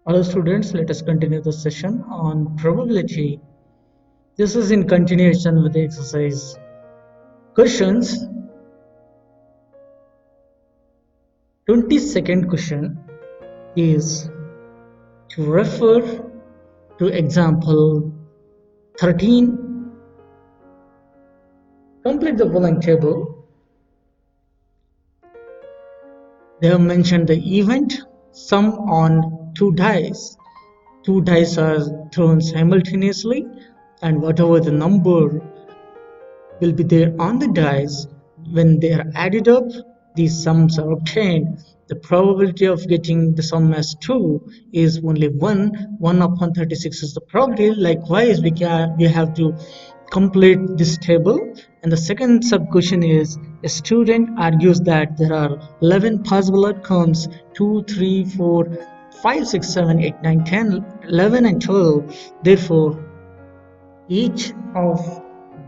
Hello students, let us continue the session on probability. This is in continuation with the exercise questions. 22nd question is to refer to example 13. Complete the following table. They have mentioned the event sum on 2 dice. 2 dice are thrown simultaneously, and whatever the number will be there on the dice, when they are added up, these sums are obtained. The probability of getting the sum as 2 is only 1. 1 upon 36 is the probability. Likewise, we have to complete this table. And the second sub question is, a student argues that there are 11 possible outcomes: 2, 3, 4, 5, 6, 7, 8, 9, 10, 11 and 12. Therefore, each of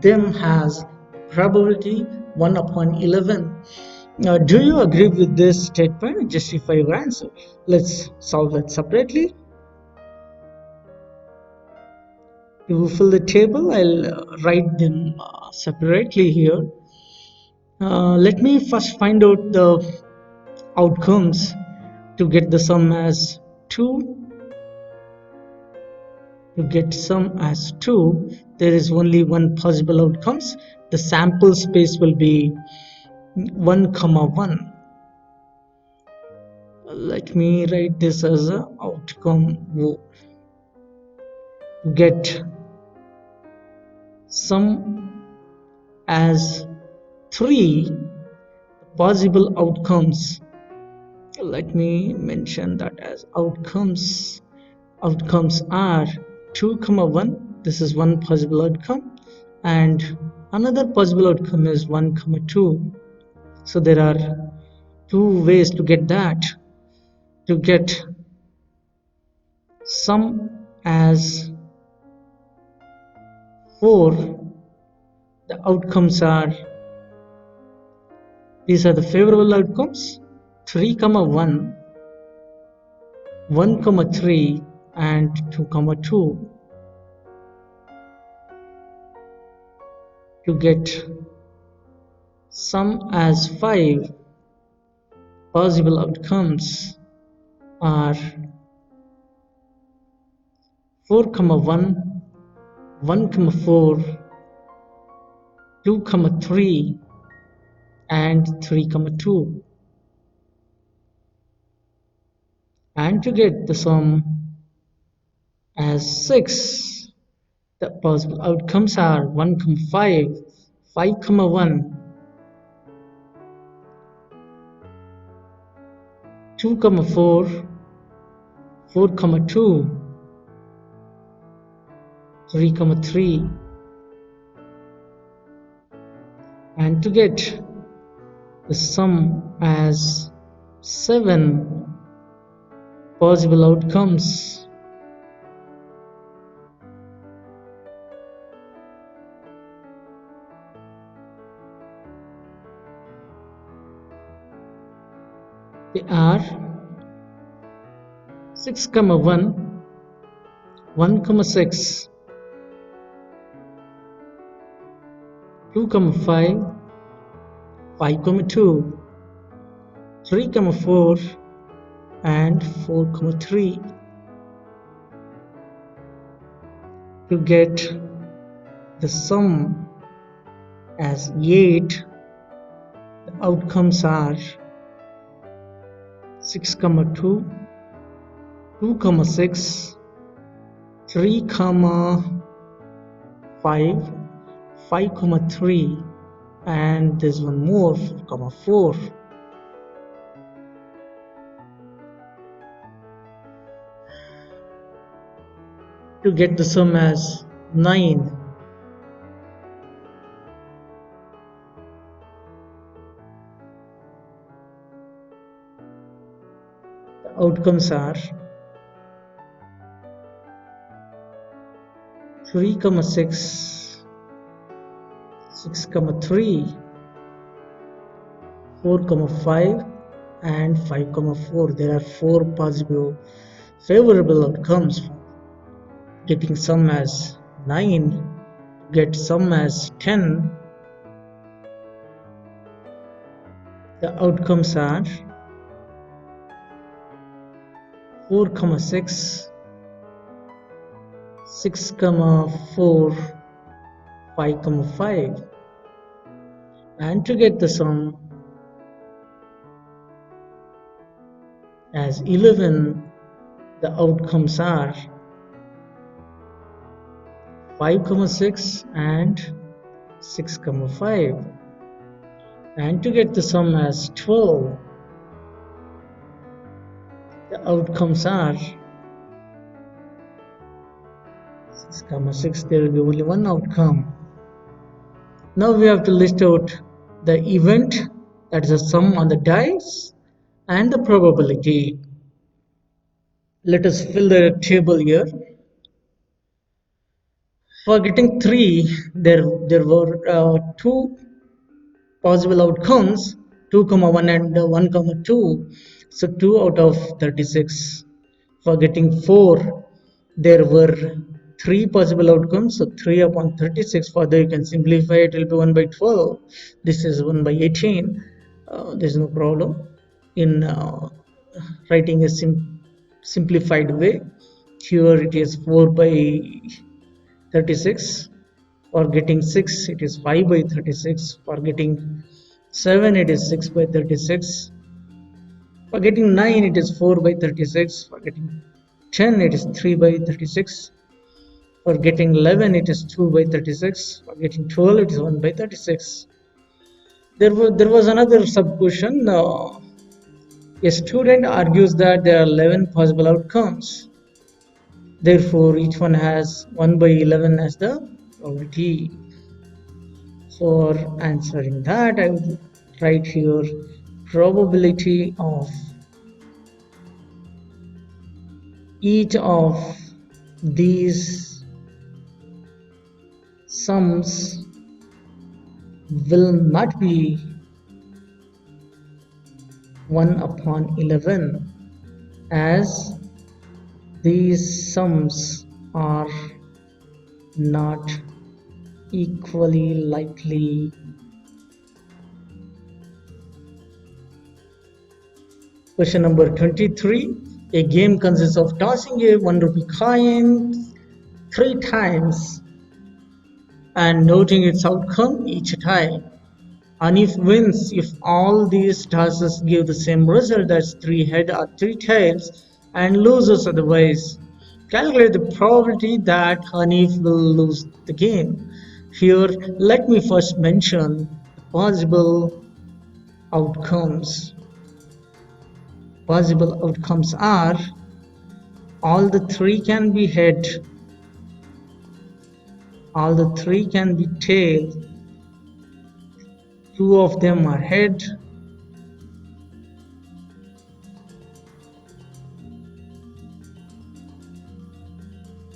them has probability 1 upon 11. Do you agree with this statement? Justify your answer. Let's solve that separately. To fill the table, I'll write them separately here. Let me first find out the outcomes to get the sum as 2. To get sum as 2, there is only one possible outcomes. The sample space will be 1, 1. Let me write this as a outcome. To get sum as 3, possible outcomes. Let me mention that as outcomes. Outcomes are 2, 1. This is one possible outcome, and another possible outcome is 1, 2. So there are 2 ways to get that. To get sum as 4, the outcomes are, these are the favorable outcomes: 3, 1, 1, 3, and 2, 2. To get sum as 5, possible outcomes are 4, 1, 1, 4, 2, 3, and 3, 2. And to get the sum as 6, the possible outcomes are 1, 5, 5, 1, 2, 4, 4, 2, 3, 3. And to get the sum as 7, possible outcomes they are 6, 1, 1, 6, 2, 5, 5, 2, 3, 4, and 4, 3. To get the sum as 8, the outcomes are 6, 2, 2, 6, 3, 5, 5, 3, and there's one more, 4. To get the sum as 9, the outcomes are 3, 6, 6, 3, 4, 5, and 5, 4. There are 4 possible favorable outcomes. Getting some as 9, get some as 10. The outcomes are 4, 6, 6, 4, 5, 5. And to get the sum as 11, the outcomes are 5, 6 and 6, 5. And to get the sum as 12, the outcomes are 6, 6. There will be only one outcome. Now we have to list out the event, that is the sum on the dice, and the probability. Let us fill the table here. For getting 3, there were 2 possible outcomes, 2, 1 and 1, 2. So 2 out of 36. For getting 4, there were 3 possible outcomes, so 3 upon 36. Further you can simplify it, will be 1 by 12. This is 1 by 18. There is no problem in writing a simplified way. Here it is 4 by 36. For getting 6, it is 5 by 36. For getting 7, it is 6 by 36. For getting 9, it is 4 by 36. For getting 10, it is 3 by 36. For getting 11, it is 2 by 36. For getting 12, it is 1 by 36. There was another sub question. A student argues that there are 11 possible outcomes. Therefore, each one has 1 by 11 as the probability. For answering that, I would write here probability of each of these sums will not be 1 upon 11, as these sums are not equally likely. Question number 23. A game consists of tossing a 1 rupee coin 3 times and noting its outcome each time. Hanif wins if all these tosses give the same result, that's 3 heads or 3 tails, and loses otherwise. Calculate the probability that Hanif will lose the game. Here, let me first mention the possible outcomes. Possible outcomes are all the 3 can be head, all the 3 can be tail, 2 of them are head,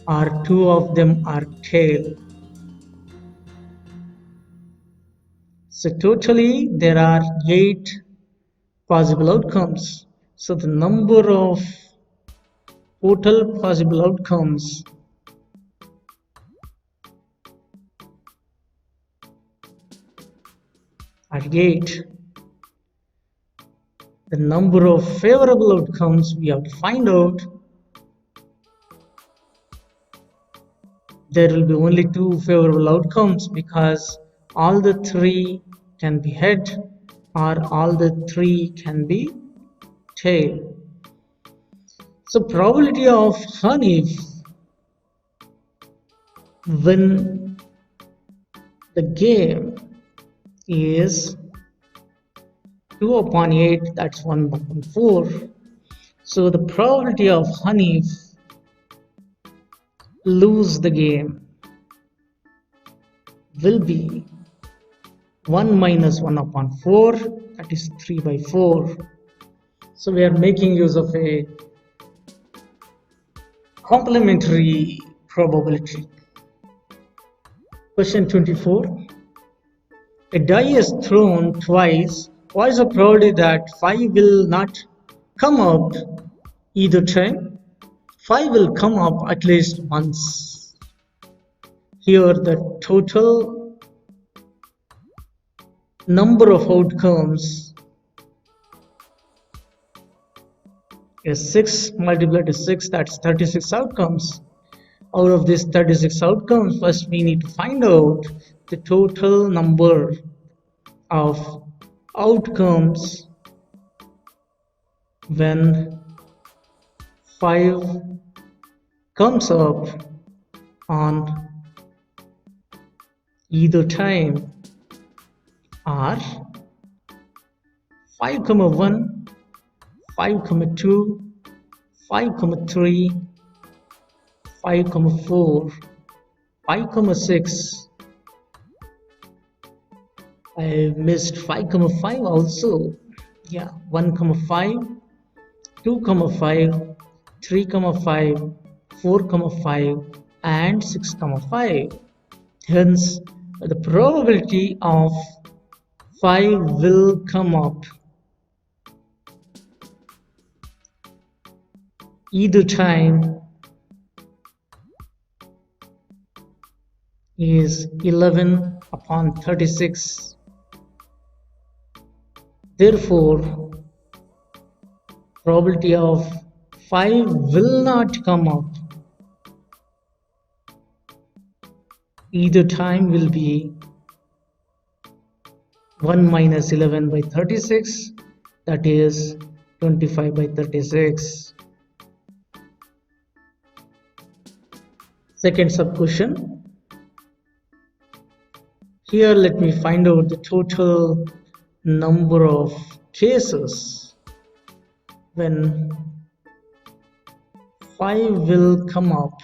or 2 of them are tail. So totally there are 8 possible outcomes. So the number of total possible outcomes are 8. The number of favorable outcomes we have to find out. There will be only 2 favorable outcomes because all the 3 can be head or all the 3 can be tail. So probability of Hanif win the game is 2 upon 8, that's 1 upon 4. So the probability of Hanif lose the game will be 1 minus 1 upon 4, that is 3 by 4. So we are making use of a complementary probability. Question 24. A die is thrown twice. What is the probability that 5 will not come out either time? 5 will come up at least once. Here the total number of outcomes is 6 multiplied to 6, that's 36 outcomes. Out of these 36 outcomes, first we need to find out the total number of outcomes when 5 comes up on either time are 5, 1, 5, 2, 5, 3, 5, 4, 5, 6. I missed 5, 5 also. Yeah, 1, 5, 2, 5, 3, 5, 4, 5, and 6, 5. Hence, the probability of 5 will come up either time is 11 upon 36. Therefore, probability of 5 will not come up either time will be 1 minus 11 by 36, that is 25 by 36. Second sub question. Here let me find out the total number of cases when 5 will come up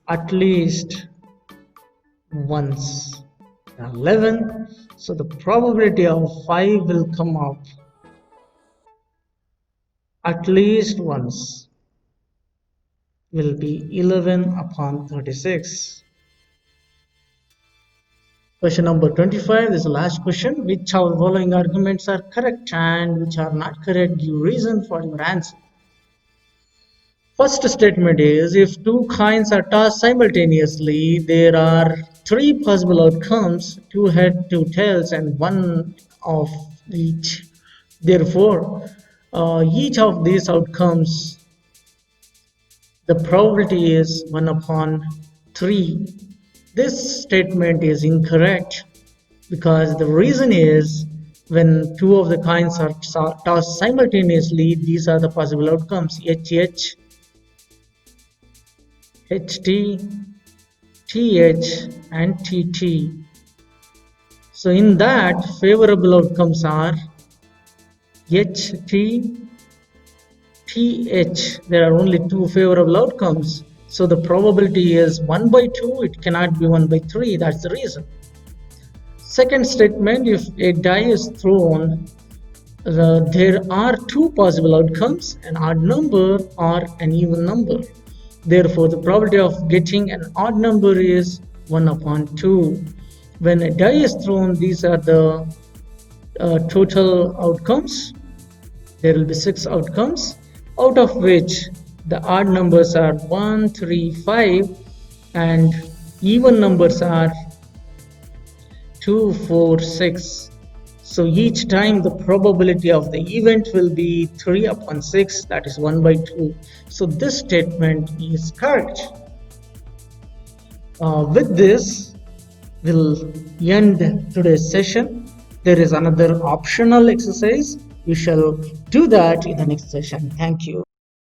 at least once. 11, so the probability of 5 will come up at least once will be 11 upon 36. Question number 25, this is the last question. Which of the following arguments are correct and which are not correct? Give reason for your answer. First statement is, if two coins are tossed simultaneously, there are 3 possible outcomes, 2 heads, 2 tails, and 1 of each. Therefore, each of these outcomes, the probability is 1 upon 3. This statement is incorrect because the reason is, when 2 of the coins are tossed simultaneously, these are the possible outcomes: HH, HT, TH, and TT. So in that, favorable outcomes are HT, TH. There are only 2 favorable outcomes. So the probability is 1 by 2. It cannot be 1 by 3. That's the reason. Second statement, if a die is thrown, there are 2 possible outcomes, an odd number or an even number. Therefore, the probability of getting an odd number is 1 upon 2. When a die is thrown, these are the total outcomes. There will be 6 outcomes, out of which the odd numbers are 1, 3, 5, and even numbers are 2, 4, 6. So each time the probability of the event will be 3 upon 6, that is 1 by 2. So this statement is correct. With this, we'll end today's session. There is another optional exercise. We shall do that in the next session. Thank you.